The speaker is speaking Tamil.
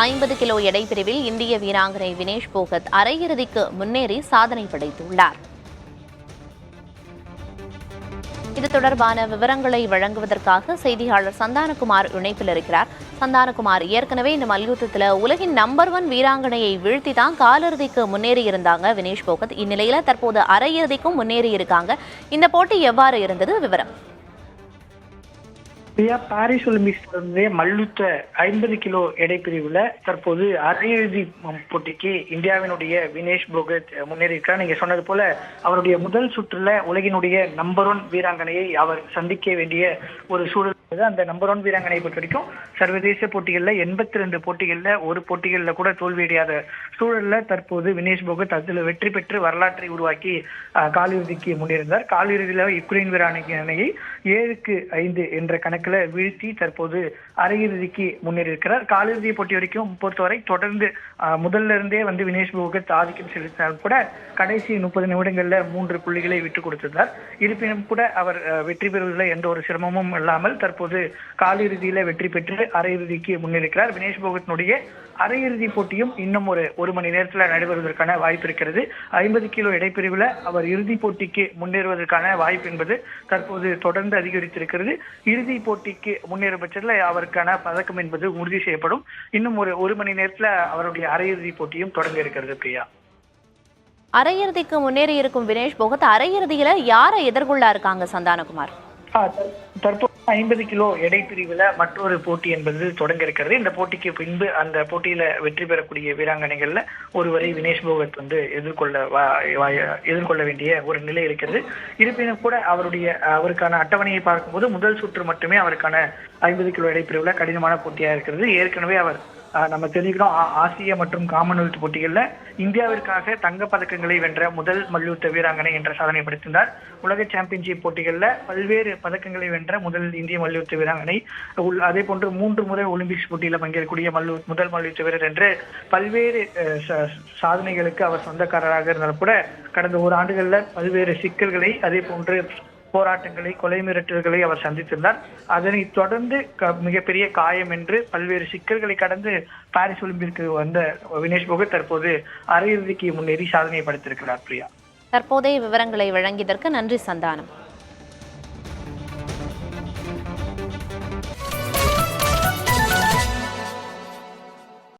50 கிலோ எடை பிரிவில் இந்திய வீராங்கனை வினேஷ் போகத் அரையிறுதிக்கு முன்னேறி சாதனை படைத்துள்ளார். இது தொடர்பான விவரங்களை வழங்குவதற்காக செய்தியாளர் சந்தானகுமார் இணைப்பில் இருக்கிறார். சந்தானகுமார், ஏற்கனவே இந்த மல்யுத்தத்தில் உலகின் நம்பர் 1 வீராங்கனையை வீழ்த்தி தான் காலிறுதிக்கு முன்னேறி இருந்தாங்க வினேஷ் போகத். இந்நிலையில தற்போது அரையிறுதிக்கும் முன்னேறி இருக்காங்க. இந்த போட்டி எவ்வாறு இருந்தது? விவரம். பாரிஸ் ஒலிம்பிக்ஸ் தொடர்ந்து மல்யுத்த 50 கிலோ எடை பிரிவுல தற்போது அரையிறுதி போட்டிக்கு இந்தியாவினுடைய வினேஷ் போகத் முன்னேறியிருக்கிறார். நீங்க சொன்னது போல அவருடைய முதல் சுற்றுல உலகினுடைய நம்பர் 1 வீராங்கனையை அவர் சந்திக்க வேண்டிய ஒரு சூழல். அந்த நம்பர் 1 வீராங்கனை பொறுத்த வரைக்கும் சர்வதேச போட்டிகள்ல 82 போட்டிகள்ல ஒரு போட்டிகள்ல கூட தோல்வியடையாத சூழல்ல தற்போது வினேஷ் போகத் அதில் வெற்றி பெற்று வரலாற்றை உருவாக்கி காலிறுதிக்கு முன்னேறினார். காலிறுதியில யுக்ரைன் வீராங்கனையை 7-5 என்ற கணக்கில் வீழ்த்தி தற்போது அரையிறுதிக்கு முன்னேறியிருக்கிறார். காலிறுதியை பொறுத்தவரை தொடர்ந்து முதல்ல இருந்தே வினேஷ் போகத் ஆதிக்கம் செலுத்தினால் கூட கடைசி 30 நிமிடங்கள்ல 3 புள்ளிகளை விட்டுக் கொடுத்திருந்தார். இருப்பினும் கூட அவர் வெற்றி பெறுவதில் எந்த ஒரு சிரமமும் இல்லாமல் தற்போது காலிறுதியில வெற்றி பெற்று அரையிறுதிக்கு முன்னேறியிருக்கிறார். வினேஷ் போகத்தினுடைய அரையிறுதி போட்டியும் இன்னும் ஒரு மணி நேரத்தில் நடைபெறுவதற்கான வாய்ப்பு இருக்கிறது. 50 கிலோ இடைப்பிரிவுல அவர் இறுதிப் போட்டிக்கு முன்னேறுவதற்கான வாய்ப்பு என்பது தற்போது தொடர்ந்து அதிகரித்திருக்கிறது. இறுதி போட்டிக்கு முன்னேறும் பட்சத்தில் அவருக்கான பதக்கம் என்பது உறுதி செய்யப்படும். இன்னும் ஒரு மணி நேரத்தில் அவருடைய அரையிறுதி போட்டியும் தொடங்க இருக்கிறது. பிரியா, அரையிறுதிக்கு முன்னேறி இருக்கும் வினேஷ் போகத் அரையிறுதியில யாரை எதிர்கொள்ள இருக்காங்க சந்தானகுமார்? தற்போது 50 கிலோ எடை பிரிவுல மற்றொரு போட்டி என்பது தொடங்க இருக்கிறது. இந்த போட்டிக்கு பின்பு அந்த போட்டியில வெற்றி பெறக்கூடிய வீராங்கனைகள்ல ஒருவரை வினேஷ் போகத் எதிர்கொள்ள வேண்டிய ஒரு நிலை இருக்கிறது. இருப்பினும் கூட அவருக்கான அட்டவணையை பார்க்கும்போது முதல் சுற்று மட்டுமே அவருக்கான 50 கிலோ எடை பிரிவுல கடினமான போட்டியா இருக்கிறது. ஏற்கனவே அவர் நம்ம தெரிவிக்கிறோம், ஆசிய மற்றும் காமன்வெல்த் போட்டிகள்ல இந்தியாவிற்காக தங்க பதக்கங்களை வென்ற முதல் மல்யுத்த வீராங்கனை என்ற சாதனை படைத்திருந்தார். உலக சாம்பியன்ஷிப் போட்டிகள்ல பல்வேறு பதக்கங்களை வென்ற முதல் இந்திய மல்யுத்த வீராங்கனை. அதே போன்று 3 முறை ஒலிம்பிக்ஸ் போட்டியில பங்கேற்கக்கூடிய முதல் மல்யுத்த வீரர் என்று பல்வேறு சாதனைகளுக்கு அவர் சொந்தக்காரராக இருந்தாலும் கூட கடந்த ஓராண்டுகள்ல பல்வேறு சிக்கல்களை, அதே போன்று போராட்டங்களை, கொலை மிரட்டல்களை அவர் சந்தித்திருந்தார். அதனை தொடர்ந்து மிகப்பெரிய காயம் என்று பல்வேறு சிக்கல்களை கடந்து பாரிஸ் ஒலிம்பிற்கு வந்த வினேஷ் போகத் தற்போது அரையிறுதிக்கு முன்னேறி சாதனை படைத்திருக்கிறார். பிரியா, தற்போதைய விவரங்களை வழங்கியதற்கு நன்றி சந்தானம்.